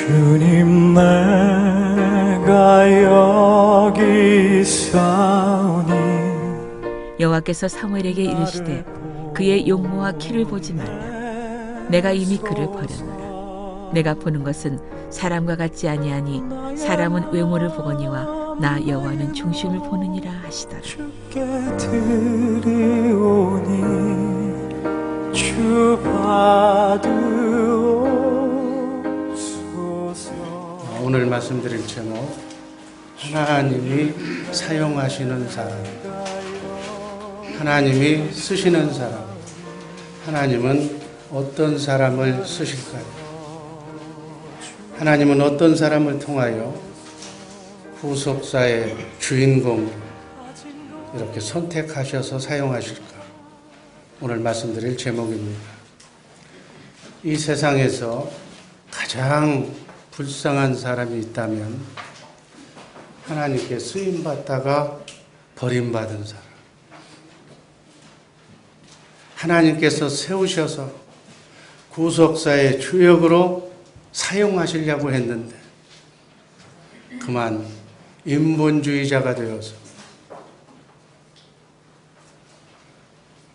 주님 내가 여기 있사오니 여호와께서 사무엘에게 이르시되 그의 용모와 키를 보지 말라. 내가 이미 그를 버렸노라. 내가 보는 것은 사람과 같지 아니하니 사람은 외모를 보거니와 나 여호와는 중심을 보느니라 하시더라. 주께 드리오니 주 받으옵소서. 오늘 말씀드릴 제목, 하나님이 사용하시는 사람, 하나님이 쓰시는 사람. 하나님은 어떤 사람을 쓰실까요? 하나님은 어떤 사람을 통하여 후속사의 주인공을 이렇게 선택하셔서 사용하실까? 오늘 말씀드릴 제목입니다. 이 세상에서 가장 불쌍한 사람이 있다면 하나님께 쓰임받다가 버림받은 사람. 하나님께서 세우셔서 구속사의 주역으로 사용하시려고 했는데 그만 인본주의자가 되어서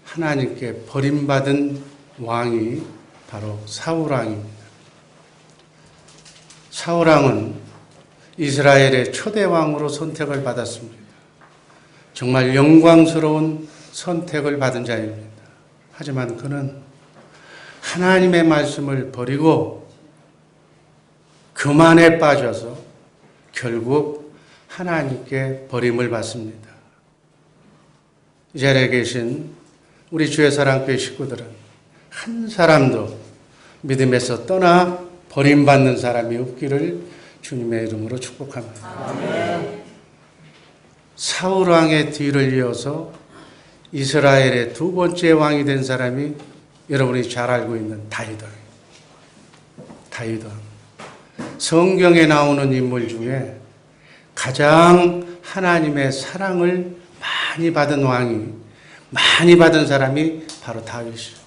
하나님께 버림받은 왕이 바로 사울왕입니다. 사울왕은 이스라엘의 초대 왕으로 선택을 받았습니다. 정말 영광스러운 선택을 받은 자입니다. 하지만 그는 하나님의 말씀을 버리고 교만에 빠져서 결국 하나님께 버림을 받습니다. 이 자리에 계신 우리 주의 사랑교회 식구들은 한 사람도 믿음에서 떠나 버림받는 사람이 없기를 주님의 이름으로 축복합니다. 아멘. 사울왕의 뒤를 이어서 이스라엘의 두 번째 왕이 된 사람이 여러분이 잘 알고 있는 다윗왕. 성경에 나오는 인물 중에 가장 하나님의 사랑을 많이 받은 왕이, 많이 받은 사람이 바로 다윗이에요.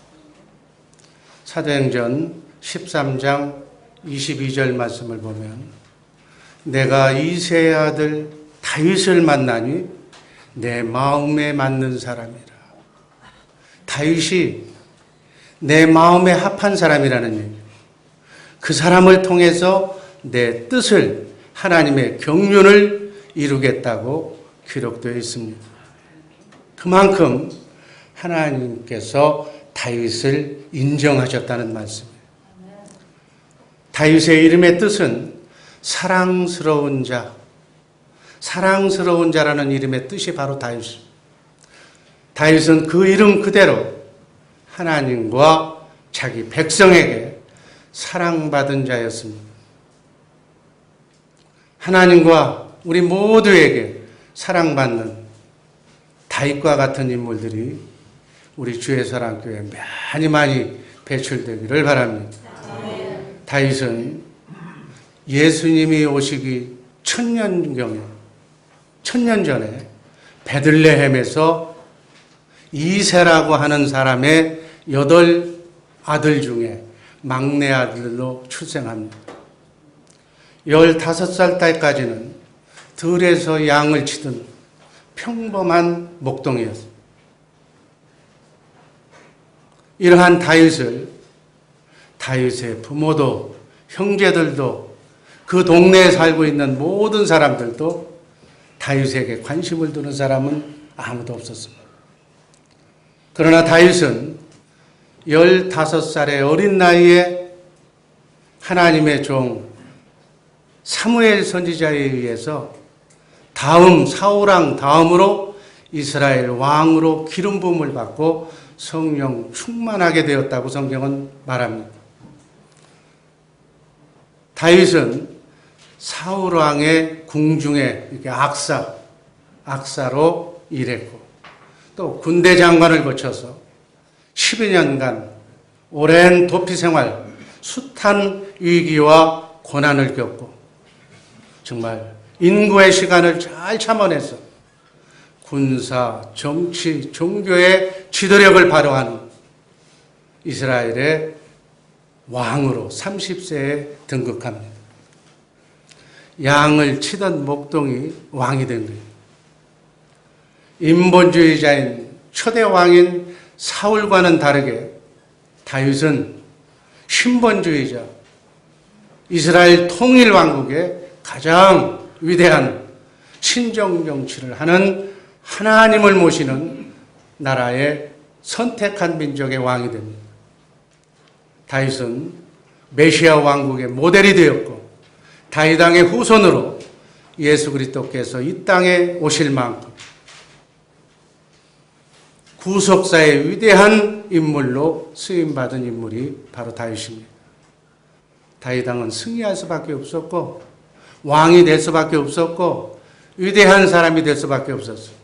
사도행전 13장 22절 말씀을 보면 내가 이새의 아들 다윗을 만나니 내 마음에 맞는 사람이라. 다윗이 내 마음에 합한 사람이라는 얘기예요. 그 사람을 통해서 내 뜻을, 하나님의 경륜을 이루겠다고 기록되어 있습니다. 그만큼 하나님께서 다윗을 인정하셨다는 말씀이에요. 다윗의 이름의 뜻은 사랑스러운 자, 사랑스러운 자라는 이름의 뜻이 바로 다윗입니다. 다윗은 그 이름 그대로 하나님과 자기 백성에게 사랑받은 자였습니다. 하나님과 우리 모두에게 사랑받는 다윗과 같은 인물들이 우리 주의 사랑교회에 많이 배출되기를 바랍니다. 다윗은 예수님이 오시기 천년 전에 베들레헴에서 이새라고 하는 사람의 8 아들 중에 막내 아들로 출생합니다. 15살 때까지는 들에서 양을 치던 평범한 목동이었습니다. 이러한 다윗의 부모도 형제들도 그 동네에 살고 있는 모든 사람들도 다윗에게 관심을 두는 사람은 아무도 없었습니다. 그러나 다윗은 15살의 어린 나이에 하나님의 종 사무엘 선지자에 의해서 다음 사울왕 다음으로 이스라엘 왕으로 기름 부음을 받고 성령 충만하게 되었다고 성경은 말합니다. 다윗은 사울왕의 궁중에 이렇게 악사로 일했고 또 군대 장관을 거쳐서 12년간 오랜 도피 생활, 숱한 위기와 고난을 겪고 정말 인고의 시간을 잘 참아내서 군사, 정치, 종교의 지도력을 발휘하는 이스라엘의 왕으로 30세에 등극합니다. 양을 치던 목동이 왕이 된 거예요. 인본주의자인 초대 왕인 사울과는 다르게 다윗은 신본주의자, 이스라엘 통일 왕국의 가장 위대한 신정 정치를 하는 하나님을 모시는 나라의 선택한 민족의 왕이 됩니다. 다윗은 메시아 왕국의 모델이 되었고 다윗 왕의 후손으로 예수 그리스도께서 이 땅에 오실 만큼 구속사의 위대한 인물로 쓰임받은 인물이 바로 다윗입니다. 다윗 왕은 승리할 수밖에 없었고 왕이 될 수밖에 없었고 위대한 사람이 될 수밖에 없었어요.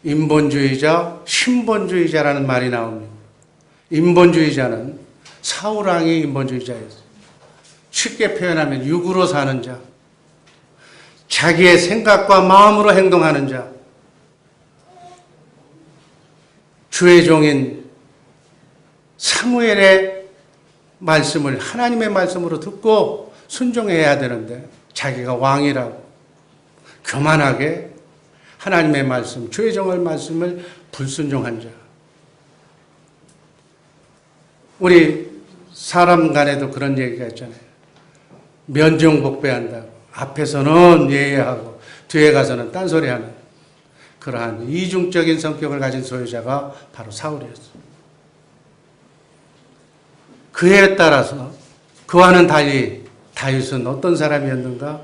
인본주의자, 신본주의자라는 말이 나옵니다. 인본주의자는 사울 왕이 인본주의자였어요. 쉽게 표현하면 육으로 사는 자, 자기의 생각과 마음으로 행동하는 자, 주의 종인 사무엘의 말씀을 하나님의 말씀으로 듣고 순종해야 되는데 자기가 왕이라고 교만하게 하나님의 말씀, 주의 종의 말씀을 불순종한 자. 우리 사람 간에도 그런 얘기가 있잖아요. 면종복배한다고. 앞에서는 예의하고 뒤에 가서는 딴소리하는 그러한 이중적인 성격을 가진 소유자가 바로 사울이었어요. 그에 따라서 그와는 달리 다윗은 어떤 사람이었는가?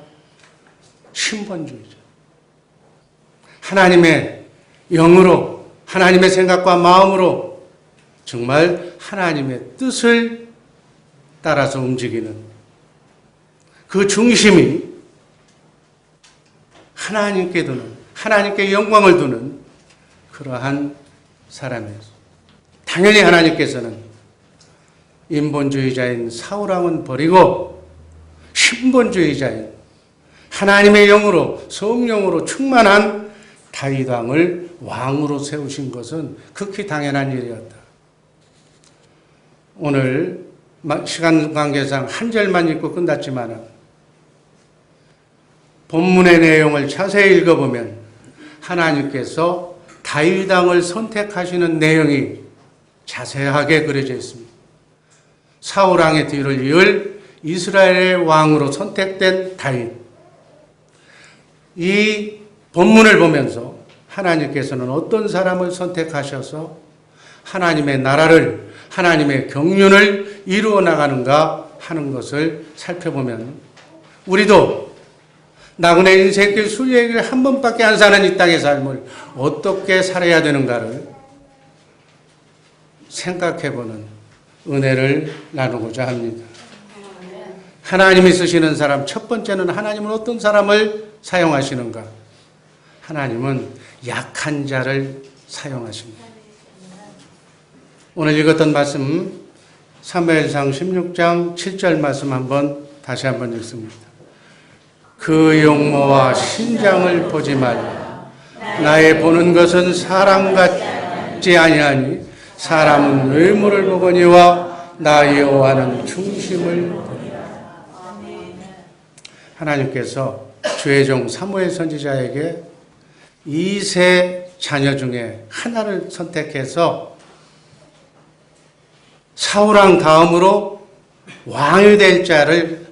신본주의자. 하나님의 영으로 하나님의 생각과 마음으로 정말 하나님의 뜻을 따라서 움직이는 그 중심이 하나님께 두는, 하나님께 영광을 두는 그러한 사람이었어요. 당연히 하나님께서는 인본주의자인 사울왕은 버리고 신본주의자인 하나님의 영으로 성령으로 충만한 다윗 왕을 왕으로 세우신 것은 극히 당연한 일이었다. 오늘 시간 관계상 한 절만 읽고 끝났지만 본문의 내용을 자세히 읽어보면 하나님께서 다윗 왕을 선택하시는 내용이 자세하게 그려져 있습니다. 사울 왕의 뒤를 이을 이스라엘의 왕으로 선택된 다윗. 이 본문을 보면서 하나님께서는 어떤 사람을 선택하셔서 하나님의 나라를, 하나님의 경륜을 이루어 나가는가 하는 것을 살펴보면 우리도 나그네 인생길 순례길 한 번밖에 안 사는 이 땅의 삶을 어떻게 살아야 되는가를 생각해보는 은혜를 나누고자 합니다. 하나님이 쓰시는 사람, 첫 번째는 하나님은 어떤 사람을 사용하시는가? 하나님은 약한 자를 사용하십니다. 오늘 읽었던 말씀 사무엘상 16장 7절 말씀 다시 한번 읽습니다. 그 용모와 신장을 보지 말라. 나의 보는 것은 사람 같지 아니하니 사람은 외모를 보거니와 나 여호와는 중심을 보니라. 하나님께서 주의 종 사무엘 선지자에게 2세 자녀 중에 하나를 선택해서 사울왕 다음으로 왕이 될 자를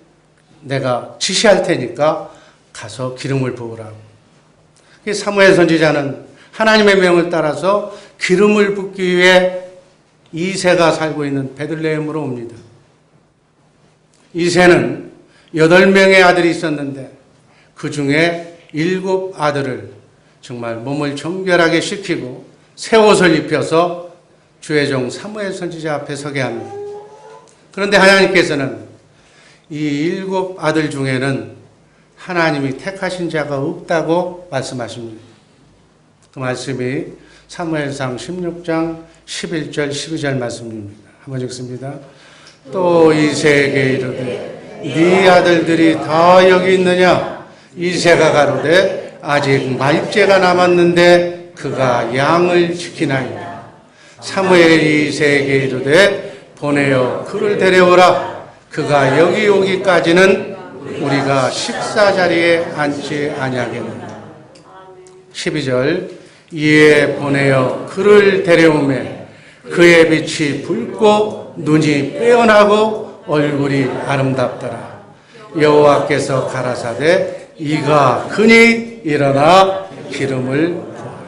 내가 지시할 테니까 가서 기름을 부으라고. 사무엘 선지자는 하나님의 명을 따라서 기름을 붓기 위해 2세가 살고 있는 베들레헴으로 옵니다. 2세는 8명의 아들이 있었는데 그 중에 7 아들을 정말 몸을 정결하게 씻기고 새 옷을 입혀서 주의 종 사무엘 선지자 앞에 서게 합니다. 그런데 하나님께서는 이 7 아들 중에는 하나님이 택하신 자가 없다고 말씀하십니다. 그 말씀이 사무엘상 16장 11절 12절 말씀입니다. 한번 읽습니다. 또 이새에게 이르되 네 아들들이 다 여기 있느냐? 이새가 가로되 아직 말째가 남았는데 그가 양을 지키나이다. 사무엘이 이새에게 이르되 보내어 그를 데려오라. 그가 여기 오기까지는 우리가 식사 자리에 앉지 아니하겠느냐. 12절 이에 보내어 그를 데려오매 그의 빛이 붉고 눈이 빼어나고 얼굴이 아름답더라. 여호와께서 가라사대 이가 그니 일어나 기름을 부어라.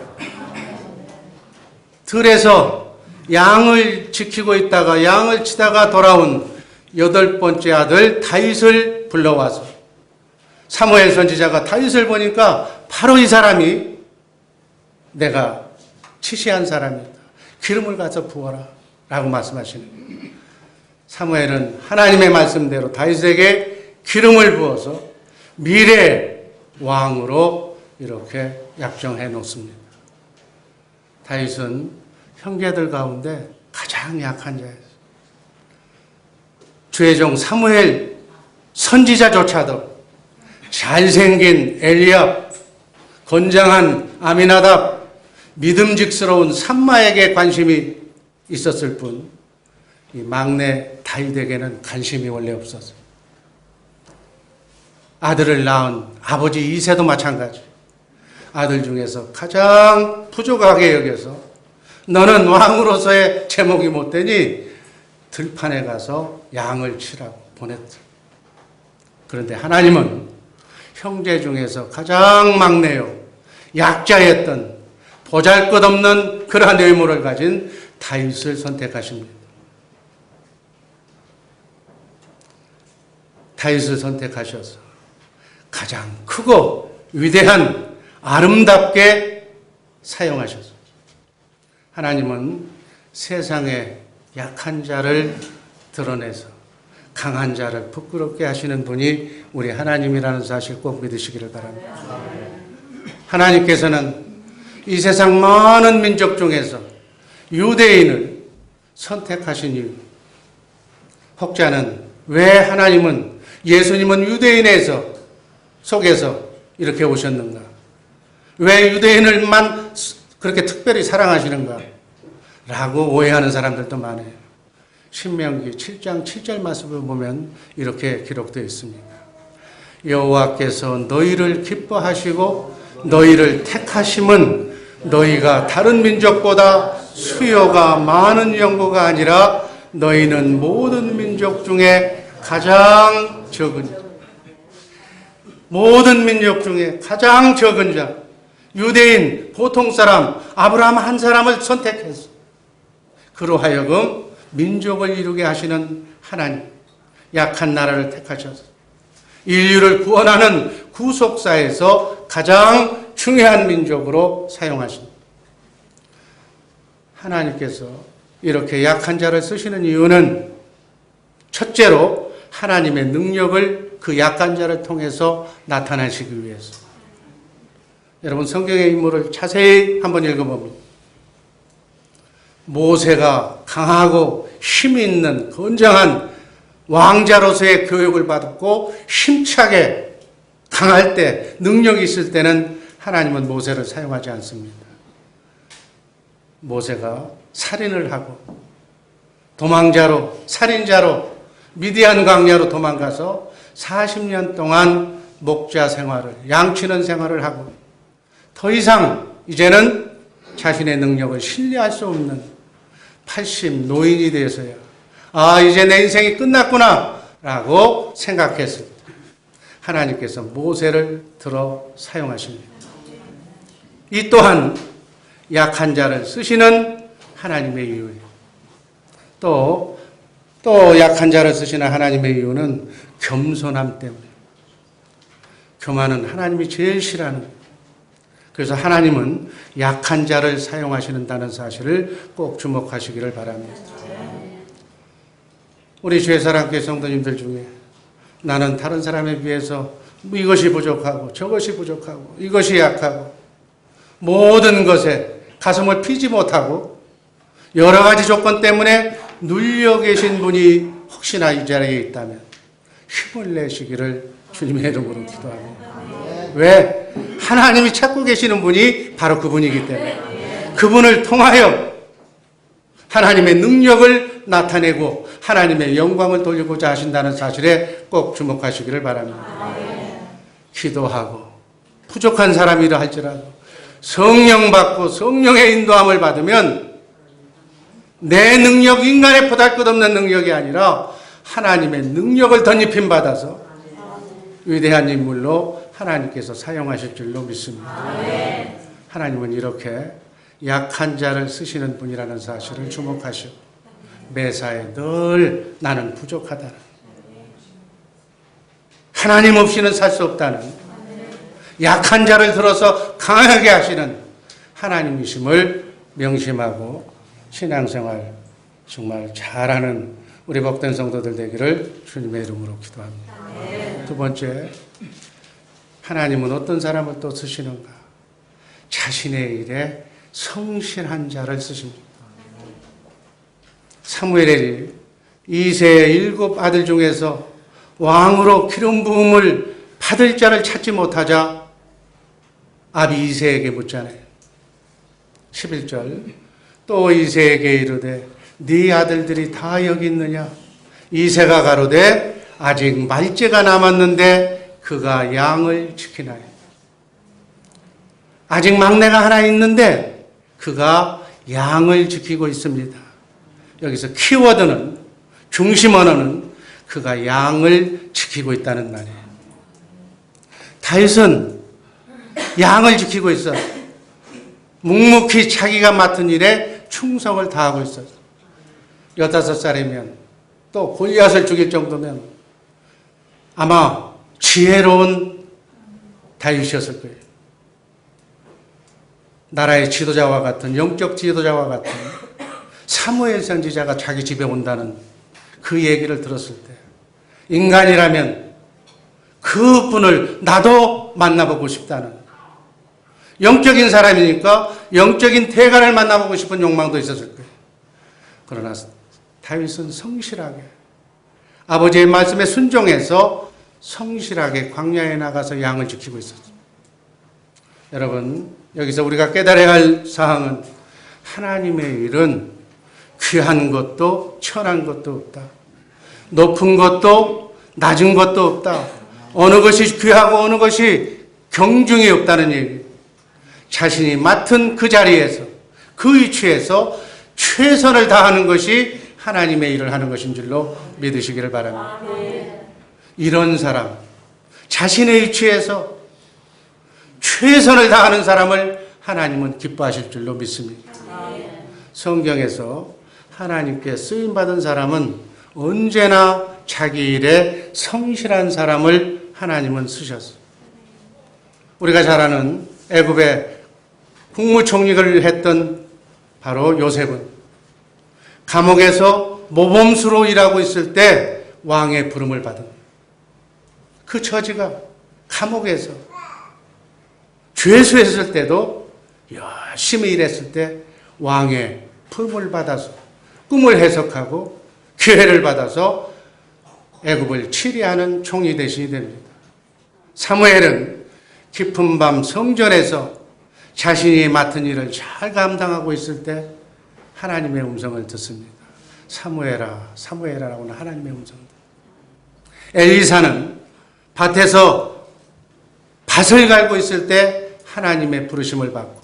들에서 양을 지키고 있다가 양을 치다가 돌아온 8번째 아들 다윗을 불러와서 사무엘 선지자가 다윗을 보니까 바로 이 사람이 내가 치시한 사람이다. 기름을 가서 부어라 라고 말씀하시는 거예요. 사무엘은 하나님의 말씀대로 다윗에게 기름을 부어서 미래 왕으로 이렇게 약정해 놓습니다. 다윗은 형제들 가운데 가장 약한 자였어요. 주의 종 사무엘 선지자조차도 잘생긴 엘리압, 건장한 아미나답, 믿음직스러운 삼마에게 관심이 있었을 뿐 이 막내 다윗에게는 관심이 원래 없었어요. 아들을 낳은 아버지 이새도 마찬가지. 아들 중에서 가장 부족하게 여겨서 너는 왕으로서의 제목이 못 되니 들판에 가서 양을 치라고 보냈다. 그런데 하나님은 형제 중에서 가장 막내요, 약자였던 보잘것없는 그러한 외모를 가진 다윗을 선택하십니다. 다윗을 선택하셔서 가장 크고 위대한 아름답게 사용하셨습니다. 하나님은 세상에 약한 자를 드러내서 강한 자를 부끄럽게 하시는 분이 우리 하나님이라는 사실 꼭 믿으시기를 바랍니다. 하나님께서는 이 세상 많은 민족 중에서 유대인을 선택하신 이유, 혹자는 왜 하나님은 예수님은 유대인에서 속에서 이렇게 오셨는가? 왜 유대인을만 그렇게 특별히 사랑하시는가? 라고 오해하는 사람들도 많아요. 신명기 7장 7절 말씀을 보면 이렇게 기록되어 있습니다. 여호와께서 너희를 기뻐하시고 너희를 택하심은 너희가 다른 민족보다 수요가 많은 연고가 아니라 너희는 모든 민족 중에 가장 적은 자. 모든 민족 중에 가장 적은 자. 유대인, 보통 사람, 아브라함 한 사람을 선택해서 그로 하여금 민족을 이루게 하시는 하나님, 약한 나라를 택하셔서 인류를 구원하는 구속사에서 가장 중요한 민족으로 사용하십니다. 하나님께서 이렇게 약한 자를 쓰시는 이유는 첫째로 하나님의 능력을 그 약한 자를 통해서 나타내시기 위해서. 여러분 성경의 인물을 자세히 한번 읽어봅니다. 모세가 강하고 힘이 있는 건장한 왕자로서의 교육을 받았고 힘차게 강할 때, 능력이 있을 때는 하나님은 모세를 사용하지 않습니다. 모세가 살인을 하고 도망자로, 살인자로 미디안 광야로 도망가서 40년 동안 목자 생활을, 양치는 생활을 하고 더 이상 이제는 자신의 능력을 신뢰할 수 없는 80 노인이 되어서야 이제 내 인생이 끝났구나 라고 생각했을 때 하나님께서 모세를 들어 사용하십니다. 이 또한 약한 자를 쓰시는 하나님의 이유예요. 또 약한 자를 쓰시는 하나님의 이유는 겸손함 때문에. 교만은 하나님이 제일 싫어하는 거예요. 그래서 하나님은 약한 자를 사용하시는다는 사실을 꼭 주목하시기를 바랍니다. 우리 주의사랑교회 성도님들 중에 나는 다른 사람에 비해서 이것이 부족하고 저것이 부족하고 이것이 약하고 모든 것에 가슴을 피지 못하고 여러 가지 조건 때문에 눌려 계신 분이 혹시나 이 자리에 있다면 힘을 내시기를 주님의 이름으로 기도합니다. 왜? 하나님이 찾고 계시는 분이 바로 그분이기 때문에 그분을 통하여 하나님의 능력을 나타내고 하나님의 영광을 돌리고자 하신다는 사실에 꼭 주목하시기를 바랍니다. 기도하고 부족한 사람이라 할지라도 성령 받고 성령의 인도함을 받으면 내 능력, 인간의 보잘것없는 능력이 아니라 하나님의 능력을 덧입힘 받아서 위대한 인물로 하나님께서 사용하실 줄로 믿습니다. 하나님은 이렇게 약한 자를 쓰시는 분이라는 사실을 주목하시고 매사에 늘 나는 부족하다는, 하나님 없이는 살 수 없다는, 약한 자를 들어서 강하게 하시는 하나님이심을 명심하고 신앙생활 정말 잘하는 우리 복된 성도들 되기를 주님의 이름으로 기도합니다. 두 번째, 하나님은 어떤 사람을 또 쓰시는가? 자신의 일에 성실한 자를 쓰십니다. 사무엘이 이새의 7 아들 중에서 왕으로 기름 부음을 받을 자를 찾지 못하자 아비 이새에게 묻잖아요. 11절, 또 이새에게 이르되 네 아들들이 다 여기 있느냐? 이새가 가로되 아직 말째가 남았는데 그가 양을 지키나요? 아직 막내가 하나 있는데 그가 양을 지키고 있습니다. 여기서 키워드는, 중심 언어는 그가 양을 지키고 있다는 말이에요. 다윗은 양을 지키고 있어요. 묵묵히 자기가 맡은 일에 충성을 다하고 있어요. 15살이면 또 골리앗을 죽일 정도면 아마 지혜로운 다윗이었을 거예요. 나라의 지도자와 같은, 영적 지도자와 같은 사무엘 선지자가 자기 집에 온다는 그 얘기를 들었을 때 인간이라면 그분을 나도 만나보고 싶다는, 영적인 사람이니까 영적인 대가를 만나보고 싶은 욕망도 있었을 거예요. 그러나 다윗은 성실하게 아버지의 말씀에 순종해서 성실하게 광야에 나가서 양을 지키고 있었습니다. 여러분, 여기서 우리가 깨달아야 할 사항은 하나님의 일은 귀한 것도 천한 것도 없다. 높은 것도 낮은 것도 없다. 어느 것이 귀하고 어느 것이 경중이 없다는 얘기예요. 자신이 맡은 그 자리에서, 그 위치에서 최선을 다하는 것이 하나님의 일을 하는 것인 줄로 믿으시기를 바랍니다. 이런 사람, 자신의 위치에서 최선을 다하는 사람을 하나님은 기뻐하실 줄로 믿습니다. 성경에서 하나님께 쓰임받은 사람은 언제나 자기 일에 성실한 사람을 하나님은 쓰셨어요. 우리가 잘 아는 애굽의 국무총리를 했던 바로 요셉은 감옥에서 모범수로 일하고 있을 때 왕의 부름을 받은 그 처지가 감옥에서 죄수했을 때도 열심히 일했을 때 왕의 부름을 받아서 꿈을 해석하고 기회를 받아서 애굽을 치리하는 총리 대신이 됩니다. 사무엘은 깊은 밤 성전에서 자신이 맡은 일을 잘 감당하고 있을 때 하나님의 음성을 듣습니다. 사무엘아, 사무엘아라고는 하나님의 음성을 듣습니다. 엘리사는 밭에서 밭을 갈고 있을 때 하나님의 부르심을 받고,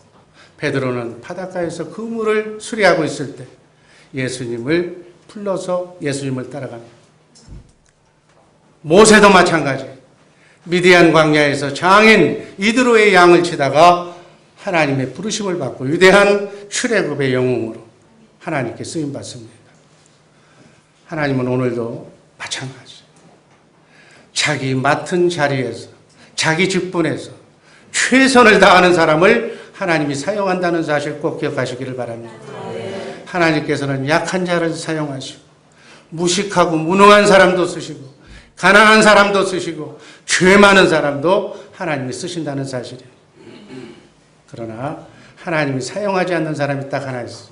베드로는 바닷가에서 그물을 수리하고 있을 때 예수님을 불러서 예수님을 따라갑니다. 모세도 마찬가지. 미디안 광야에서 장인 이드로의 양을 치다가 하나님의 부르심을 받고 위대한 출애굽의 영웅으로 하나님께 쓰임 받습니다. 하나님은 오늘도 마찬가지. 자기 맡은 자리에서, 자기 직분에서 최선을 다하는 사람을 하나님이 사용한다는 사실 꼭 기억하시기를 바랍니다. 하나님께서는 약한 자를 사용하시고 무식하고 무능한 사람도 쓰시고 가난한 사람도 쓰시고 죄 많은 사람도 하나님이 쓰신다는 사실이에요. 그러나 하나님이 사용하지 않는 사람이 딱 하나 있어요.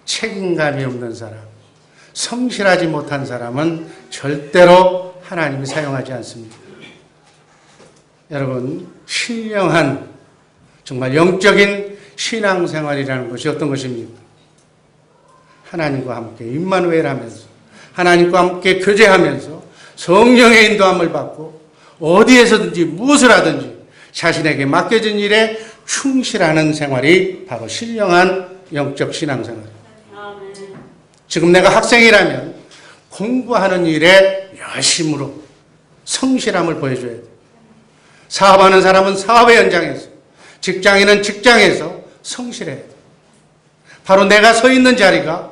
책임감이 없는 사람, 성실하지 못한 사람은 절대로 하나님이 사용하지 않습니다. 여러분, 신령한 정말 영적인 신앙생활이라는 것이 어떤 것입니까? 하나님과 함께 임마누엘 하면서 하나님과 함께 교제하면서 성령의 인도함을 받고 어디에서든지 무엇을 하든지 자신에게 맡겨진 일에 충실하는 생활이 바로 신령한 영적 신앙생활입니다. 지금 내가 학생이라면 공부하는 일에 열심으로 성실함을 보여줘야 돼요. 사업하는 사람은 사업의 현장에서, 직장인은 직장에서 성실해야 돼요. 바로 내가 서 있는 자리가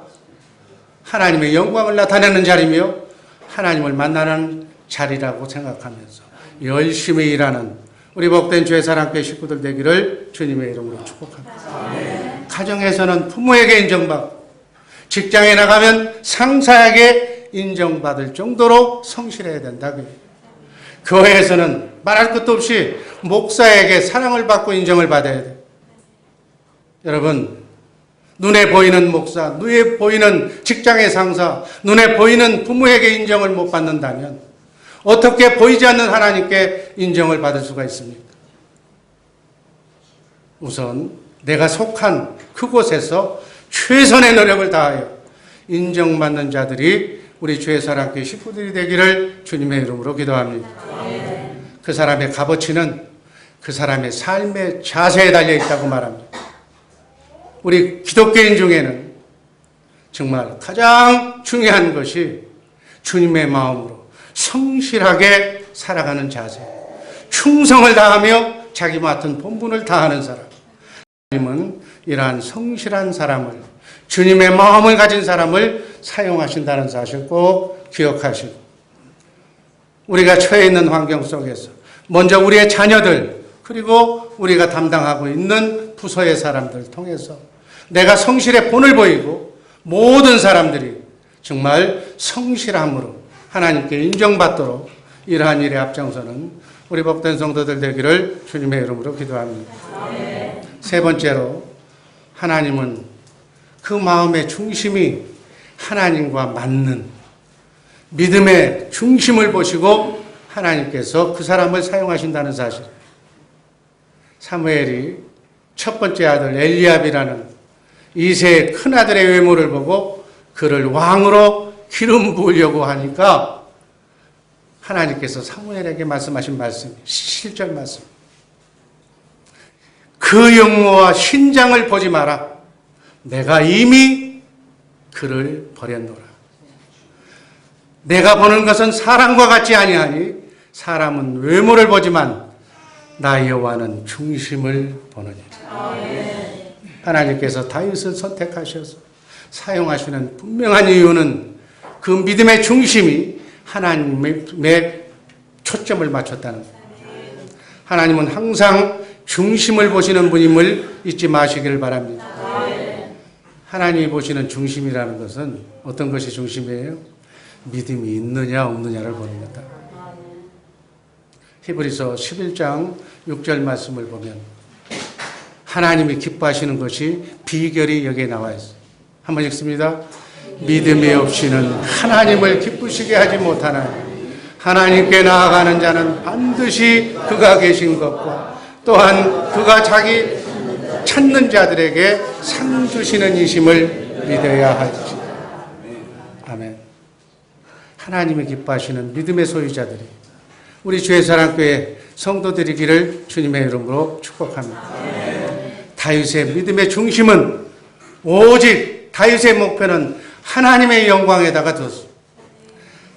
하나님의 영광을 나타내는 자리며 하나님을 만나는 자리라고 생각하면서 열심히 일하는 우리 복된 주의사랑교회 식구들 되기를 주님의 이름으로 축복합니다. 가정에서는 부모에게 인정받고 직장에 나가면 상사에게 인정받을 정도로 성실해야 된다고요. 교회에서는 말할 것도 없이 목사에게 사랑을 받고 인정을 받아야 돼요. 여러분, 눈에 보이는 목사, 눈에 보이는 직장의 상사, 눈에 보이는 부모에게 인정을 못 받는다면 어떻게 보이지 않는 하나님께 인정을 받을 수가 있습니까? 우선 내가 속한 그곳에서 최선의 노력을 다하여 인정받는 자들이 우리 주의 사랑교회 식구들이 되기를 주님의 이름으로 기도합니다. 그 사람의 값어치는 그 사람의 삶의 자세에 달려있다고 말합니다. 우리 기독교인 중에는 정말 가장 중요한 것이 주님의 마음으로 성실하게 살아가는 자세, 충성을 다하며 자기 맡은 본분을 다하는 사람. 주님은 이러한 성실한 사람을, 주님의 마음을 가진 사람을 사용하신다는 사실 꼭 기억하시고, 우리가 처해 있는 환경 속에서 먼저 우리의 자녀들, 그리고 우리가 담당하고 있는 부서의 사람들을 통해서 내가 성실의 본을 보이고 모든 사람들이 정말 성실함으로 하나님께 인정받도록 이러한 일에 앞장서는 우리 복된 성도들 되기를 주님의 이름으로 기도합니다. 세 번째로, 하나님은 그 마음의 중심이 하나님과 맞는 믿음의 중심을 보시고 하나님께서 그 사람을 사용하신다는 사실. 사무엘이 첫 번째 아들 엘리압이라는 이세의 큰아들의 외모를 보고 그를 왕으로 기름 부으려고 하니까 하나님께서 사무엘에게 말씀하신 말씀이 7절 말씀. 그 영모와 신장을 보지 마라. 내가 이미 그를 버렸노라. 내가 보는 것은 사람과 같지 아니하니 사람은 외모를 보지만 나 여호와는 중심을 보느니라. 하나님께서 다윗을 선택하셔서 사용하시는 분명한 이유는 그 믿음의 중심이 하나님의 초점을 맞췄다는 거예요. 하나님은 항상 중심을 보시는 분임을 잊지 마시기를 바랍니다. 하나님이 보시는 중심이라는 것은 어떤 것이 중심이에요? 믿음이 있느냐 없느냐를 보는 거다. 히브리서 11장 6절 말씀을 보면 하나님이 기뻐하시는 것이 비결이 여기에 나와 있어요. 한번 읽습니다. 믿음이 없이는 하나님을 기쁘시게 하지 못하나니 하나님께 나아가는 자는 반드시 그가 계신 것과 또한 그가 자기 찾는 자들에게 상 주시는 이심을 믿어야 하지. 아멘. 하나님이 기뻐하시는 믿음의 소유자들이 우리 주의 사랑교회 성도들이기를 주님의 이름으로 축복합니다. 다윗의 믿음의 중심은 오직 다윗의 목표는 하나님의 영광에다가 뒀습니다.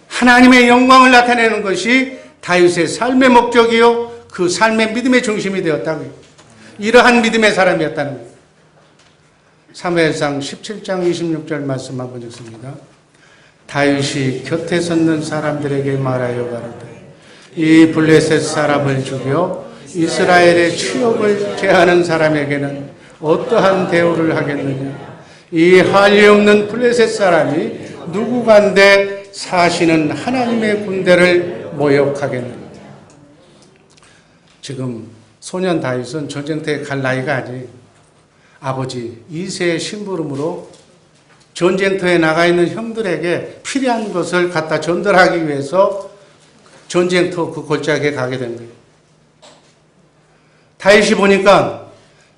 하나님의 영광을 나타내는 것이 다윗의 삶의 목적이요 그 삶의 믿음의 중심이 되었다고요. 이러한 믿음의 사람이었다는 거예요. 사무엘상 17장 26절 말씀 한번 읽습니다. 다윗이 곁에 섰는 사람들에게 말하여 가로되 이 블레셋 사람을 죽여 이스라엘의 취업을 제하는 사람에게는 어떠한 대우를 하겠느냐. 이 한리 없는 블레셋 사람이 누구간데 사시는 하나님의 군대를 모욕하겠느냐. 지금 소년 다윗은 전쟁터에 갈 나이가 아니에요. 아버지 이세의 심부름으로 전쟁터에 나가 있는 형들에게 필요한 것을 갖다 전달하기 위해서 전쟁터 그 골짜기에 가게 된 거예요. 다윗이 보니까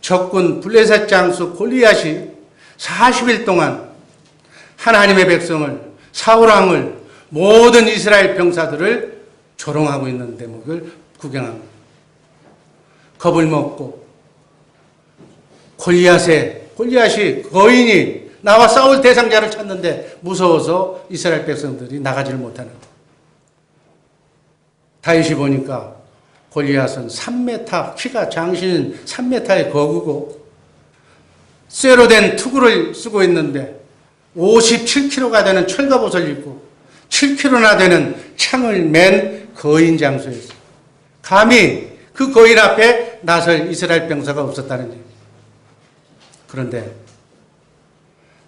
적군 블레셋 장수 골리앗이 40일 동안 하나님의 백성을, 사울왕을, 모든 이스라엘 병사들을 조롱하고 있는 대목을 구경합니다. 겁을 먹고 골리앗이 거인이 나와 싸울 대상자를 찾는데 무서워서 이스라엘 백성들이 나가지를 못하는 거예요. 다윗이 보니까 골리앗은 3m, 키가 장신 3m의 거구고 쇠로 된 투구를 쓰고 있는데 57kg가 되는 철갑옷을 입고 7kg나 되는 창을 맨 거인 장소에서 감히 그 거인 앞에 나설 이스라엘 병사가 없었다는 얘기예요. 그런데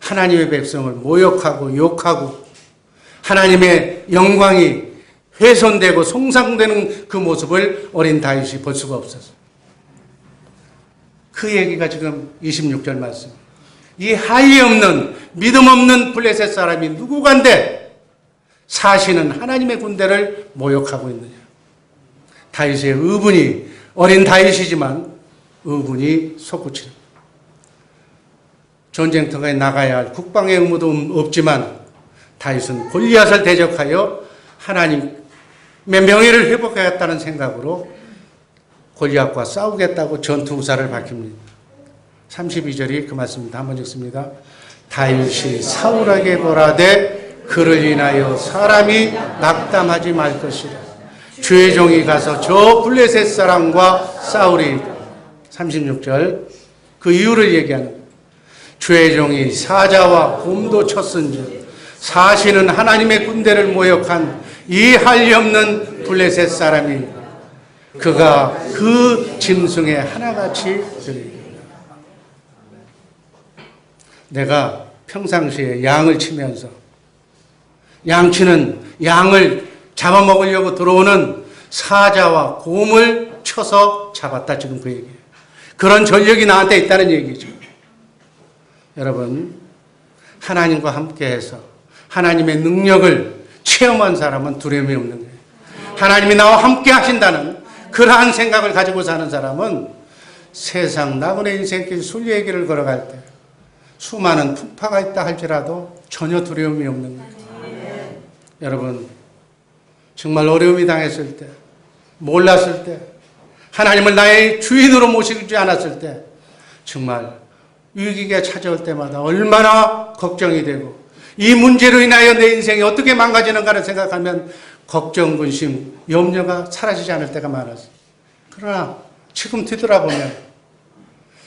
하나님의 백성을 모욕하고 욕하고 하나님의 영광이 훼손되고 송상되는 그 모습을 어린 다윗이 볼 수가 없었어요. 그 얘기가 지금 26절 말씀. 이 하이 없는 믿음 없는 블레셋 사람이 누구간데 사시는 하나님의 군대를 모욕하고 있느냐. 다윗의 의분이 어린 다윗이지만 의분이 솟구치는. 전쟁터에 나가야 할 국방의 의무도 없지만 다윗은 골리앗을 대적하여 하나님의 명예를 회복하겠다는 생각으로 골리앗과 싸우겠다고 전투 우사를 밝힙니다. 32절이 그 말씀입니다. 한번 읽습니다. 다윗이 사울에게 보라되 그를 인하여 사람이 낙담하지 말 것이라. 주의 종이 가서 저 블레셋 사람과 싸우리. 36절 그 이유를 얘기하는 주의 종이 사자와 곰도 쳤은즉 사시는 하나님의 군대를 모욕한 이 한리 없는 블레셋 사람이 그가 그 짐승의 하나같이 되리라. 내가 평상시에 양을 치면서 양치는 양을 잡아먹으려고 들어오는 사자와 곰을 쳐서 잡았다. 지금 그 얘기예요. 그런 전력이 나한테 있다는 얘기죠. 여러분, 하나님과 함께해서 하나님의 능력을 체험한 사람은 두려움이 없는 거예요. 하나님이 나와 함께 하신다는 그러한 생각을 가지고 사는 사람은 세상 나그네 인생길 순리의 길을 걸어갈 때 수많은 풍파가 있다 할지라도 전혀 두려움이 없는 거예요. 여러분, 정말 어려움이 당했을 때, 몰랐을 때, 하나님을 나의 주인으로 모시지 않았을 때 정말 위기가 찾아올 때마다 얼마나 걱정이 되고 이 문제로 인하여 내 인생이 어떻게 망가지는가를 생각하면 걱정, 근심, 염려가 사라지지 않을 때가 많았어요. 그러나 지금 뒤돌아보면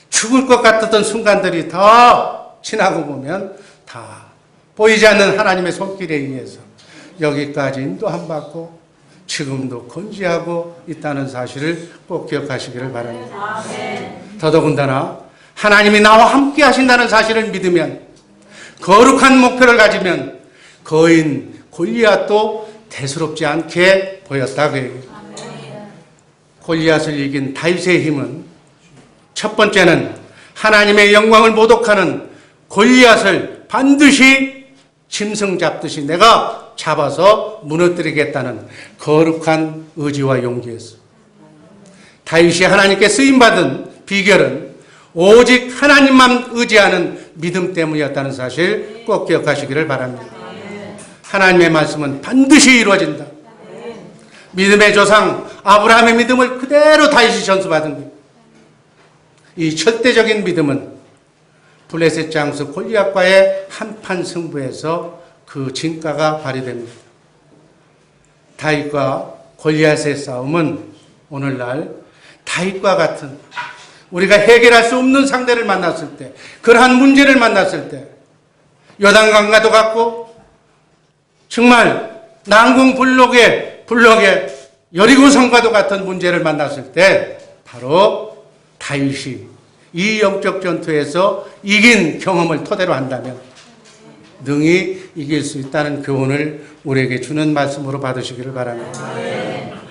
죽을 것 같았던 순간들이 다 지나고 보면 다 보이지 않는 하나님의 손길에 의해서 여기까지 인도함 받고 지금도 건지하고 있다는 사실을 꼭 기억하시기를 바랍니다. 더더군다나 하나님이 나와 함께 하신다는 사실을 믿으면 거룩한 목표를 가지면 거인 골리앗도 대수롭지 않게 보였다 그 얘기예요. 골리앗을 이긴 다윗의 힘은 첫 번째는 하나님의 영광을 모독하는 골리앗을 반드시 짐승 잡듯이 내가 잡아서 무너뜨리겠다는 거룩한 의지와 용기였어. 다윗이 하나님께 쓰임받은 비결은 오직 하나님만 의지하는 믿음 때문이었다는 사실 꼭 기억하시기를 바랍니다. 하나님의 말씀은 반드시 이루어진다. 믿음의 조상 아브라함의 믿음을 그대로 다윗이 전수받은 거예요. 이 절대적인 믿음은 블레셋 장수 골리앗과의 한판 승부에서 그 진가가 발휘됩니다. 다윗과 골리앗의 싸움은 오늘날 다윗과 같은 우리가 해결할 수 없는 상대를 만났을 때, 그러한 문제를 만났을 때, 요단강과도 같고 정말 난공불락의 여리고성과도 같은 문제를 만났을 때 바로 다윗이 이 영적 전투에서 이긴 경험을 토대로 한다면 능히 이길 수 있다는 교훈을 우리에게 주는 말씀으로 받으시기를 바랍니다.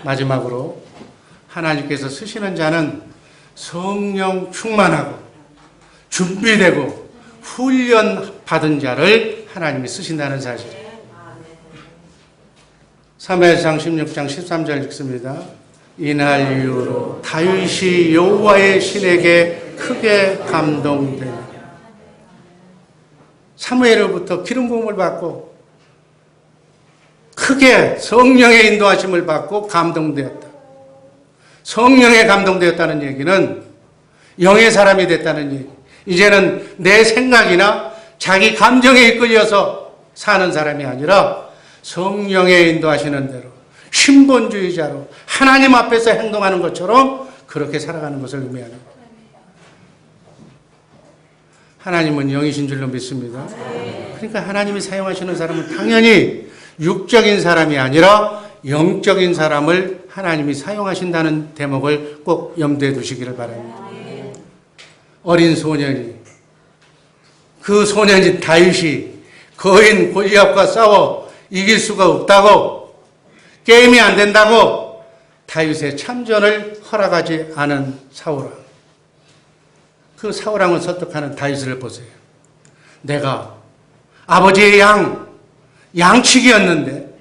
마지막으로 하나님께서 쓰시는 자는 성령 충만하고 준비되고 훈련받은 자를 하나님이 쓰신다는 사실. 사무엘상 16장 13절 읽습니다. 이날 이후로 다윗이 여호와의 신에게 크게 감동되니 사무엘로부터 기름 부음을 받고 크게 성령의 인도하심을 받고 감동되었다. 성령에 감동되었다는 얘기는 영의 사람이 됐다는 얘기. 이제는 내 생각이나 자기 감정에 이끌려서 사는 사람이 아니라 성령의 인도하시는 대로 신본주의자로 하나님 앞에서 행동하는 것처럼 그렇게 살아가는 것을 의미합니다. 하나님은 영이신 줄로 믿습니다. 그러니까 하나님이 사용하시는 사람은 당연히 육적인 사람이 아니라 영적인 사람을 하나님이 사용하신다는 대목을 꼭 염두에 두시기를 바랍니다. 어린 소년이, 그 소년인 다윗이 거인 골리앗과 싸워 이길 수가 없다고, 게임이 안 된다고 다윗의 참전을 허락하지 않은 사울왕. 그 사울왕을 설득하는 다윗을 보세요. 내가 아버지의 양치기였는데,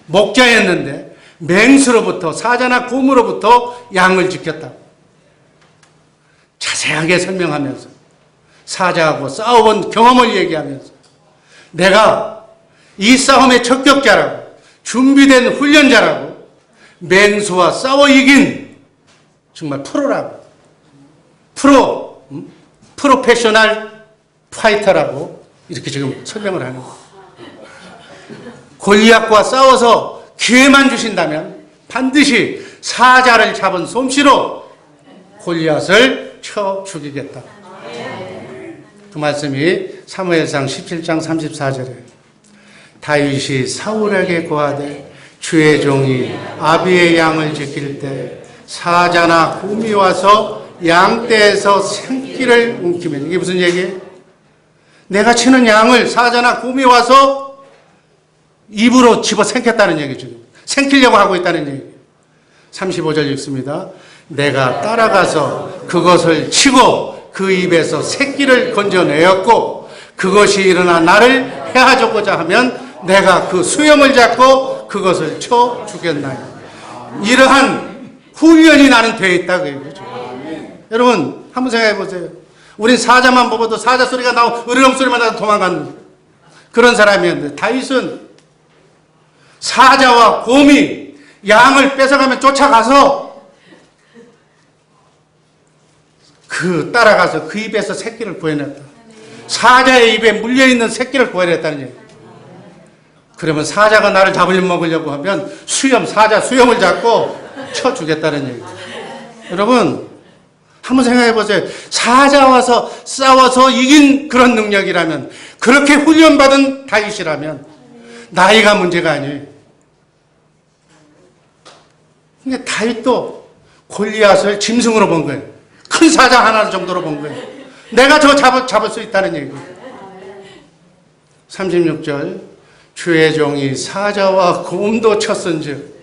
목자였는데 맹수로부터, 사자나 곰으로부터 양을 지켰다고 자세하게 설명하면서 사자하고 싸워본 경험을 얘기하면서 내가 이 싸움의 적격자라고, 준비된 훈련자라고, 맹수와 싸워 이긴 정말 프로라고, 프로페셔널 파이터라고 이렇게 지금 설명을 하는 거예요. 골리앗과 싸워서 기회만 주신다면 반드시 사자를 잡은 솜씨로 골리앗을 쳐 죽이겠다. 그 말씀이 사무엘상 17장 34절에 다윗이 사울에게 고하되 주의 종이 아비의 양을 지킬 때 사자나 곰이 와서 양떼에서 생기를 움키면, 이게 무슨 얘기예요? 내가 치는 양을 사자나 곰이 와서 입으로 집어 생겼다는 얘기죠. 생기려고 하고 있다는 얘기예요. 35절 읽습니다. 내가 따라가서 그것을 치고 그 입에서 새끼를 건져내었고 그것이 일어나 나를 해하고자 하면 내가 그 수염을 잡고 그것을 쳐 죽였나요. 이러한 훈련이 나는 되어 있다고 얘기죠. 여러분 한번 생각해 보세요. 우린 사자만 보고도 사자 소리가 나오고 으르렁 소리만 나도 도망가는 그런 사람이었는데 다윗은 사자와 곰이 양을 뺏어가면 쫓아가서 따라가서 그 입에서 새끼를 구해냈다. 사자의 입에 물려있는 새끼를 구해냈다는 얘기. 그러면 사자가 나를 잡으려고 하면 사자 수염을 잡고 쳐주겠다는 얘기. 여러분 한번 생각해 보세요. 사자 와서 싸워서 이긴 그런 능력이라면, 그렇게 훈련받은 다윗이라면 나이가 문제가 아니에요. 근데 다윗도 골리앗을 짐승으로 본 거예요. 큰 사자 하나 정도로 본 거예요. 내가 저거 잡을 수 있다는 얘기예요. 36절 주의 종이 사자와 곰도 쳤은즉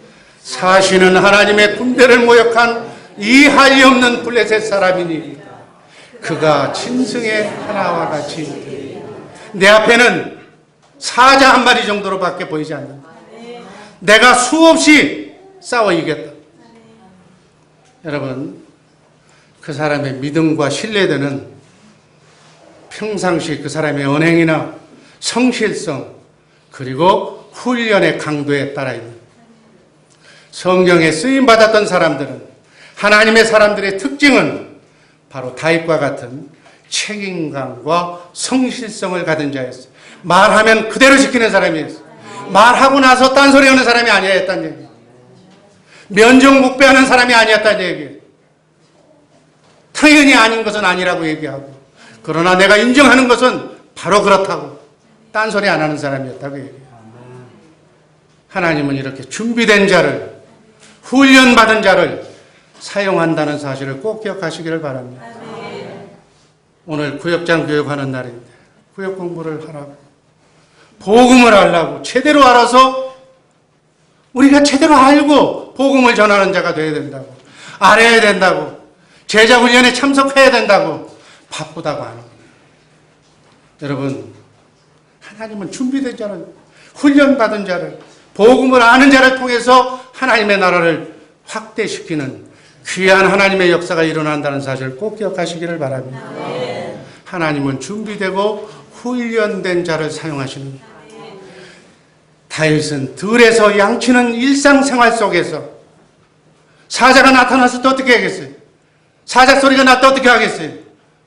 사시는 하나님의 군대를 모욕한 이 한이 없는 블레셋 사람이니 그가 짐승의 하나와 같이 있으리. 내 앞에는 사자 한 마리 정도로밖에 보이지 않는다. 내가 수없이 싸워 이겼다. 여러분 그 사람의 믿음과 신뢰도는 평상시 그 사람의 언행이나 성실성 그리고 훈련의 강도에 따라 있는, 성경에 쓰임받았던 사람들은, 하나님의 사람들의 특징은 바로 다윗과 같은 책임감과 성실성을 가진 자였어요. 말하면 그대로 지키는 사람이었어요. 말하고 나서 딴소리하는 사람이 아니었다는 얘기예요. 면정묵배하는 사람이 아니었다는 얘기예요. 당연히 아닌 것은 아니라고 얘기하고, 그러나 내가 인정하는 것은 바로 그렇다고 딴소리 안 하는 사람이었다고 얘기해요. 하나님은 이렇게 준비된 자를, 훈련받은 자를 사용한다는 사실을 꼭 기억하시기를 바랍니다. 오늘 구역장 교육하는 날인데 구역 공부를 하라고, 복음을 알라고, 제대로 알아서 우리가 제대로 알고 복음을 전하는 자가 되어야 된다고, 알아야 된다고, 제자 훈련에 참석해야 된다고 바쁘다고 하는 거예요. 여러분 하나님은 준비된 자를, 훈련받은 자를, 복음을 아는 자를 통해서 하나님의 나라를 확대시키는 귀한 하나님의 역사가 일어난다는 사실을 꼭 기억하시기를 바랍니다. 하나님은 준비되고 훈련된 자를 사용하시는 거예요. 다윗은 들에서 양치는 일상생활 속에서 사자가 나타났을 때 어떻게 하겠어요? 사자 소리가 났을 때 어떻게 하겠어요?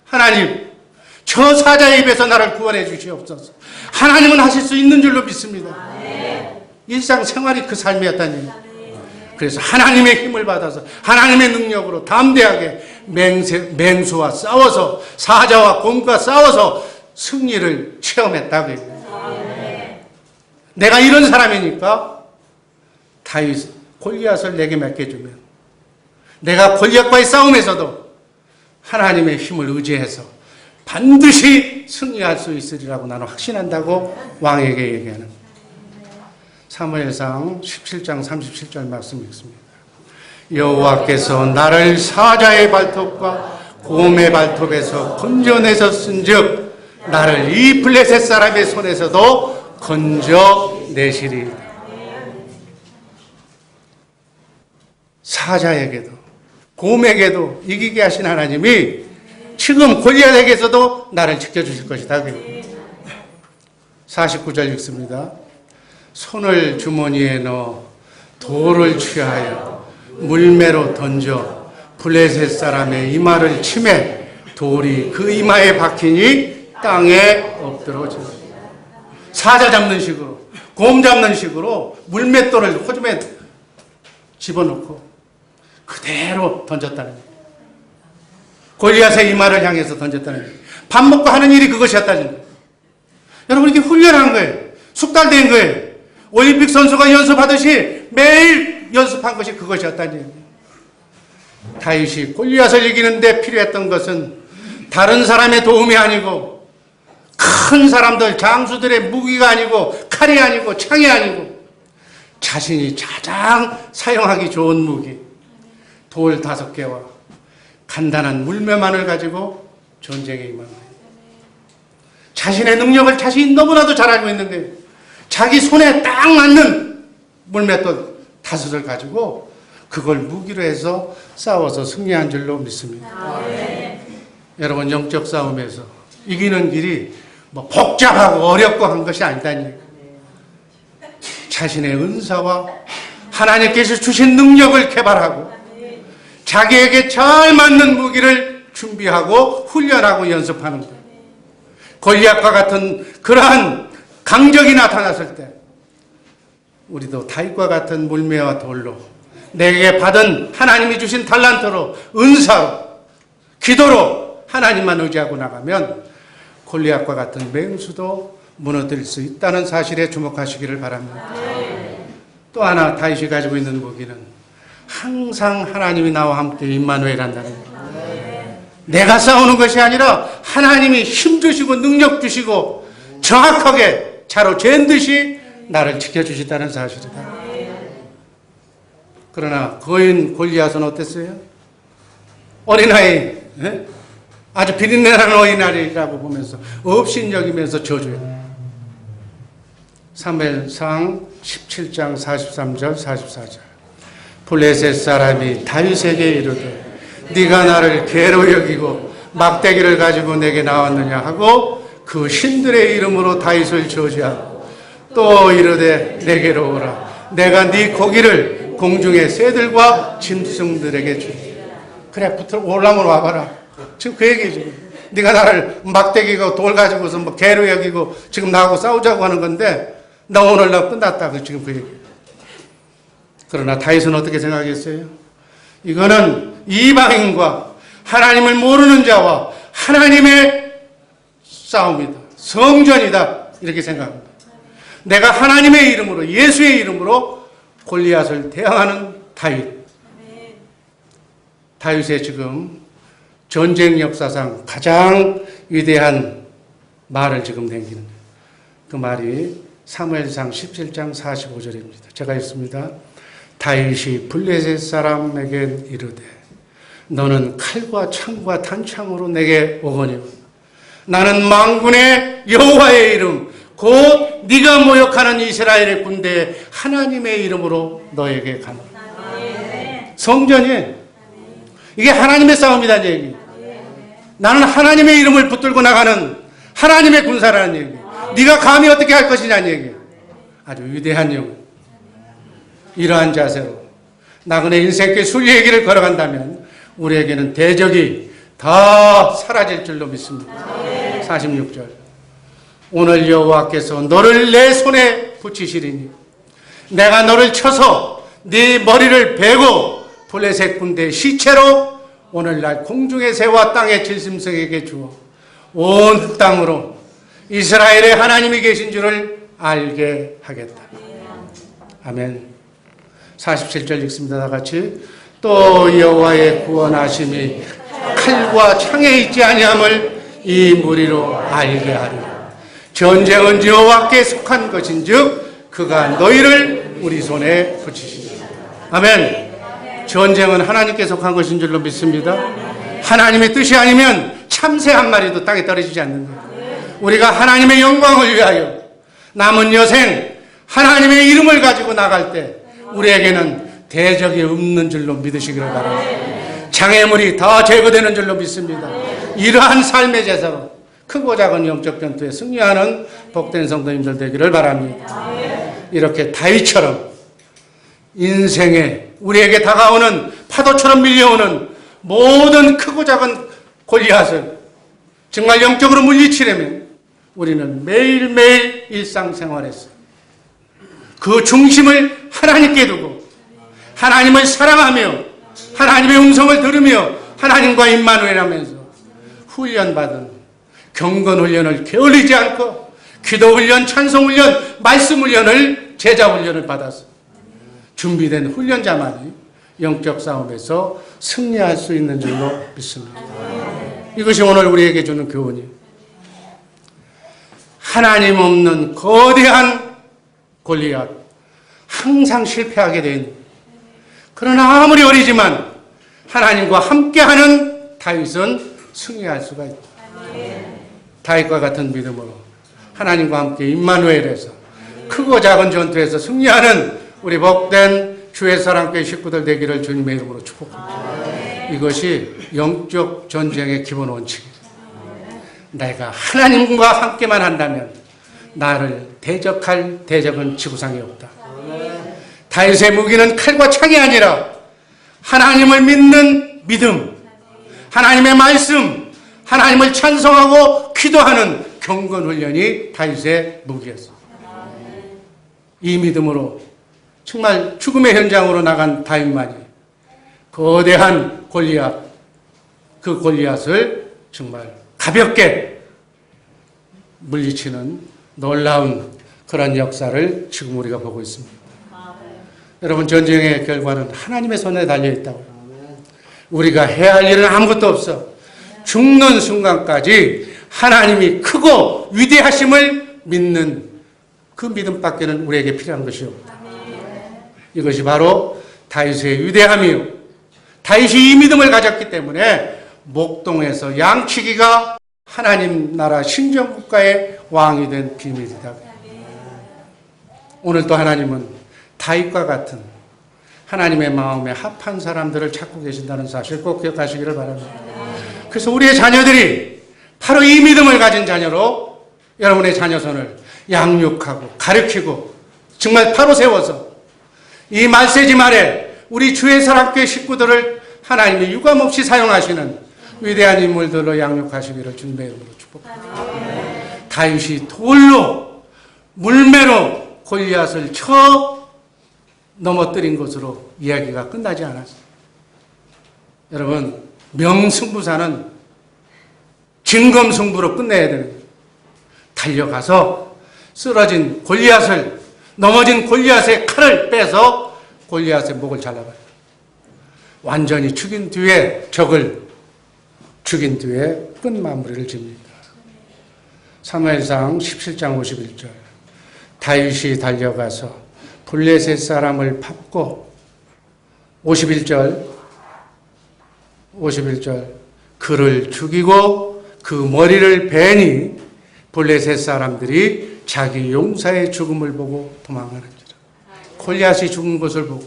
하나님, 저 사자의 입에서 나를 구원해 주시옵소서. 하나님은 하실 수 있는 줄로 믿습니다. 일상생활이 그 삶이었다는 얘기예요. 그래서 하나님의 힘을 받아서 하나님의 능력으로 담대하게 맹수와 싸워서 사자와 곰과 싸워서 승리를 체험했다고 해요. 내가 이런 사람이니까 다윗 골리앗을 내게 맡겨주면 내가 골리앗과의 싸움에서도 하나님의 힘을 의지해서 반드시 승리할 수 있으리라고 나는 확신한다고 왕에게 얘기하는 사무엘상 17장 37절 말씀 읽습니다. 여호와께서 나를 사자의 발톱과 곰의 발톱에서 건져내셨은즉 나를 이 블레셋 사람의 손에서도 건져내시리이다. 사자에게도 곰에게도 이기게 하신 하나님이 지금 골리앗에게서도 나를 지켜주실 것이다. 49절 읽습니다. 손을 주머니에 넣어 돌을 취하여 물매로 던져 블레셋 사람의 이마를 치매 돌이 그 이마에 박히니 땅에 엎드러지고. 사자 잡는 식으로 곰 잡는 식으로 물맷돌을 호주에 집어넣고 그대로 던졌다는 거예요. 골리앗의 이마를 향해서 던졌다는 거예요. 밥 먹고 하는 일이 그것이었다는 거예요. 여러분 이게 훈련한 거예요. 숙달된 거예요. 올림픽 선수가 연습하듯이 매일 연습한 것이 그것이었다는 거예요. 다윗이 골리앗을 이기는데 필요했던 것은 다른 사람의 도움이 아니고 큰 사람들 장수들의 무기가 아니고 칼이 아니고 창이 아니고 자신이 가장 사용하기 좋은 무기 돌 5개와 간단한 물매만을 가지고 전쟁에 임한 거예요. 자신의 능력을 자신이 너무나도 잘 알고 있는 거예요. 자기 손에 딱 맞는 물맷돌 5을 가지고 그걸 무기로 해서 싸워서 승리한 줄로 믿습니다. 여러분 영적 싸움에서 이기는 길이 뭐 복잡하고 어렵고 한 것이 아니다니. 자신의 은사와 하나님께서 주신 능력을 개발하고 자기에게 잘 맞는 무기를 준비하고 훈련하고 연습하는 거예요. 골리앗과 같은 그러한 강적이 나타났을 때 우리도 다윗과 같은 물매와 돌로 내게 받은 하나님이 주신 달란트로 은사로 기도로 하나님만 의지하고 나가면 골리앗과 같은 맹수도 무너뜨릴 수 있다는 사실에 주목하시기를 바랍니다. 또 하나 다윗이 가지고 있는 무기는 항상 하나님이 나와 함께 임마누엘한다는 거예요. 내가 싸우는 것이 아니라 하나님이 힘 주시고 능력 주시고 정확하게 자로 잰 듯이 나를 지켜주시다는 사실이다. 그러나 거인 골리앗은 어땠어요? 어린아이, 아주 비린내나는 어린아이라고 보면서 업신여기면서 저주해요. 사무엘상 17장 43절 44절 블레셋 사람이 다윗에게 이르되 네가 나를 개로 여기고 막대기를 가지고 내게 나왔느냐 하고 그 신들의 이름으로 다윗을 저주하고 또 이르되 내게로 오라 내가 네 고기를 공중의 새들과 짐승들에게 주리. 그래 붙어 올라면 와봐라. 지금 그 얘기지. 네가 나를 막대기고 돌 가지고서 뭐 개로 여기고 지금 나하고 싸우자고 하는 건데 나 오늘 나 끝났다. 지금 그 얘기. 그러나 다윗은 어떻게 생각했어요? 이거는 이방인과 하나님을 모르는 자와 하나님의 싸움이다. 성전이다. 이렇게 생각합니다. 내가 하나님의 이름으로 예수의 이름으로 골리앗을 대항하는 다윗. 다윗의 지금 전쟁 역사상 가장 위대한 말을 지금 남기는 거예요. 그 말이 사무엘상 17장 45절입니다. 제가 읽습니다. 다윗이 블레셋 사람에게 이르되 너는 칼과 창과 단창으로 내게 오거니와 나는 만군의 여호와의 이름 곧 네가 모욕하는 이스라엘의 군대에 하나님의 이름으로 너에게 가노라. 성전이 이게 하나님의 싸움이라는 얘기. 나는 하나님의 이름을 붙들고 나가는 하나님의 군사라는 얘기예요. 네가 감히 어떻게 할 것이냐는 얘기예요. 아주 위대한 영혼. 이러한 자세로 나그네 인생길 순리의 길을 걸어간다면 우리에게는 대적이 다 사라질 줄로 믿습니다. 46절. 오늘 여호와께서 너를 내 손에 붙이시리니 내가 너를 쳐서 네 머리를 베고 블레셋 군대의 시체로 오늘날 공중의 새와 땅의 질짐승에게 주어 온 땅으로 이스라엘의 하나님이 계신 줄을 알게 하겠다. 아멘. 47절 읽습니다. 다 같이. 또 여호와의 구원하심이 칼과 창에 있지 아니함을 이 무리로 알게 하리라. 전쟁은 여호와께 속한 것인즉 그가 너희를 우리 손에 붙이시리라. 아멘. 전쟁은 하나님께 속한 것인 줄로 믿습니다. 하나님의 뜻이 아니면 참새 한 마리도 땅에 떨어지지 않는다. 우리가 하나님의 영광을 위하여 남은 여생 하나님의 이름을 가지고 나갈 때 우리에게는 대적이 없는 줄로 믿으시기를 바랍니다. 장애물이 다 제거되는 줄로 믿습니다. 이러한 삶의 제사로 크고 작은 영적 전투에 승리하는 복된 성도님들 되기를 바랍니다. 이렇게 다윗처럼 인생에 우리에게 다가오는 파도처럼 밀려오는 모든 크고 작은 골리앗을 정말 영적으로 물리치려면 우리는 매일매일 일상생활에서 그 중심을 하나님께 두고 하나님을 사랑하며 하나님의 음성을 들으며 하나님과 임마누엘하면서 훈련받은 경건훈련을 게을리지 않고 기도훈련, 찬송훈련, 말씀훈련을 제자훈련을 받아서 준비된 훈련자만이 영적 싸움에서 승리할 수 있는 줄로 믿습니다. 이것이 오늘 우리에게 주는 교훈이에요. 하나님 없는 거대한 골리앗, 항상 실패하게 된, 그러나 아무리 어리지만 하나님과 함께하는 다윗은 승리할 수가 있다. 다윗과 같은 믿음으로 하나님과 함께 임마누엘에서 크고 작은 전투에서 승리하는 우리 복된 주의 사랑교회 식구들 되기를 주님의 이름으로 축복합니다. 이것이 영적 전쟁의 기본 원칙이에요. 내가 하나님과 함께만 한다면 나를 대적할 대적은 지구상에 없다. 다윗의 무기는 칼과 창이 아니라 하나님을 믿는 믿음, 하나님의 말씀, 하나님을 찬송하고 기도하는 경건훈련이 다윗의 무기였습니다. 이 믿음으로 정말 죽음의 현장으로 나간 다윗만이 거대한 골리앗, 그 골리앗을 정말 가볍게 물리치는 놀라운 그런 역사를 지금 우리가 보고 있습니다. 여러분, 전쟁의 결과는 하나님의 손에 달려있다고. 우리가 해야 할 일은 아무것도 없어. 죽는 순간까지 하나님이 크고 위대하심을 믿는 그 믿음밖에는 우리에게 필요한 것이 없다. 이것이 바로 다윗의 위대함이요. 다윗이 이 믿음을 가졌기 때문에 목동에서 양치기가 하나님 나라 신정국가의 왕이 된 비밀이다. 오늘 또 하나님은 다윗과 같은 하나님의 마음에 합한 사람들을 찾고 계신다는 사실 꼭 기억하시기를 바랍니다. 그래서 우리의 자녀들이 바로 이 믿음을 가진 자녀로 여러분의 자녀선을 양육하고 가르치고 정말 바로 세워서 이 말세지 말에 우리 주의 사랑교회 식구들을 하나님이 유감없이 사용하시는 위대한 인물들로 양육하시기를 주님의 이름으로 축복합니다. 다윗이 돌로 물매로 골리앗을 쳐 넘어뜨린 것으로 이야기가 끝나지 않았어요. 여러분, 명승부사는 진검승부로 끝내야 되는 거예요. 달려가서 쓰러진 골리앗을, 넘어진 골리앗의 칼을 빼서 골리앗의 목을 잘라버려요. 완전히 죽인 뒤에, 적을 죽인 뒤에 끝마무리를 집니다. 사무엘상 17장 51절. 다윗이 달려가서 블레셋 사람을 밟고 51절 그를 죽이고 그 머리를 베니 블레셋 사람들이 자기 용사의 죽음을 보고 도망하는지라. 골리앗이 죽은 것을 보고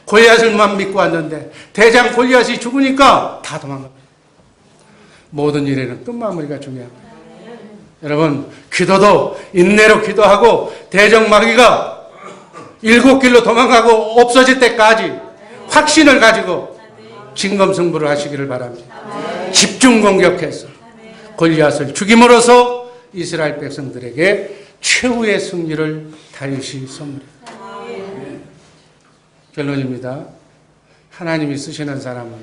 골리앗을만 믿고 왔는데 대장 골리앗이 죽으니까 다 도망갑니다. 모든 일에는 끝마무리가 중요합니다. 여러분, 기도도 인내로 기도하고 대적마귀가 7길로 도망가고 없어질 때까지 확신을 가지고 진검승부를 하시기를 바랍니다. 집중 공격해서 골리앗을 죽임으로써 이스라엘 백성들에게 최후의 승리를 다윗이 선물합니다. 결론입니다. 하나님이 쓰시는 사람은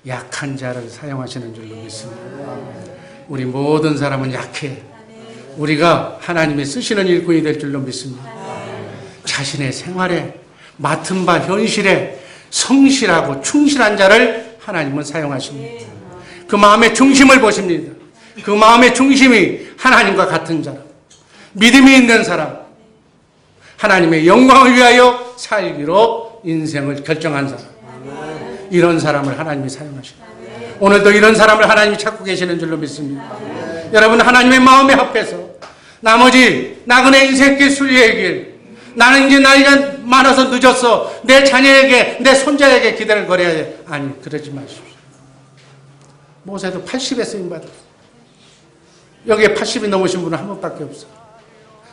약한 자를 사용하시는 줄로 믿습니다. 우리 모든 사람은 약해. 우리가 하나님이 쓰시는 일꾼이 될 줄로 믿습니다. 자신의 생활에 맡은 바 현실에 성실하고 충실한 자를 하나님은 사용하십니다. 그 마음의 중심을 보십니다. 그 마음의 중심이 하나님과 같은 사람, 믿음이 있는 사람, 하나님의 영광을 위하여 살기로 인생을 결정한 사람, 이런 사람을 하나님이 사용하십니다. 오늘도 이런 사람을 하나님이 찾고 계시는 줄로 믿습니다. 여러분, 하나님의 마음에 합해서 나머지 나그네 인생길 순리의 길, 나는 이제 나이가 많아서 늦었어, 내 자녀에게 내 손자에게 기대를 걸어야 해, 아니, 그러지 마십시오. 모세도 80에 쓰임받았어요. 여기에 80이 넘으신 분은 한 분밖에 없어요.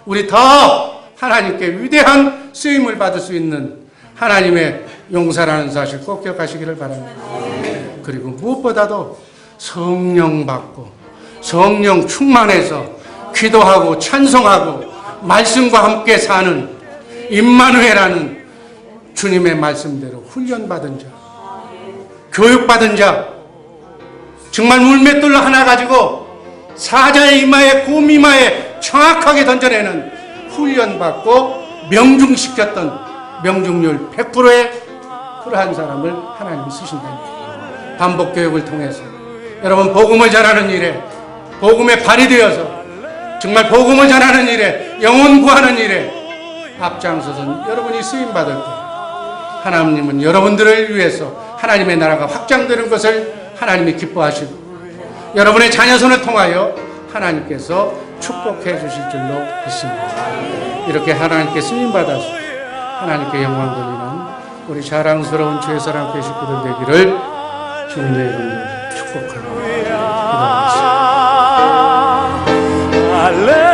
우리 더 하나님께 위대한 쓰임을 받을 수 있는 하나님의 용사라는 사실 꼭 기억하시기를 바랍니다. 그리고 무엇보다도 성령 받고 성령 충만해서 기도하고 찬송하고 말씀과 함께 사는 임마누엘이라는 주님의 말씀대로 훈련받은 자, 교육받은 자, 정말 물맷돌로 하나 가지고 사자의 이마에 곰 이마에 정확하게 던져내는 훈련받고 명중시켰던 명중률 100%의 그러한 사람을 하나님이 쓰신답니다. 반복교육을 통해서 여러분, 복음을 전하는 일에, 복음의 발이 되어서 정말 복음을 전하는 일에, 영혼 구하는 일에 앞장서서 여러분이 쓰임받을 때 하나님은 여러분들을 위해서 하나님의 나라가 확장되는 것을 하나님이 기뻐하시고 여러분의 자녀손을 통하여 하나님께서 축복해 주실 줄로 믿습니다. 이렇게 하나님께 쓰임받아서 하나님께 영광 돌리는 우리 자랑스러운 주의 사랑 교회 식구들 되기를 주님의 이름으로 축복합니다. 기도하겠습니다.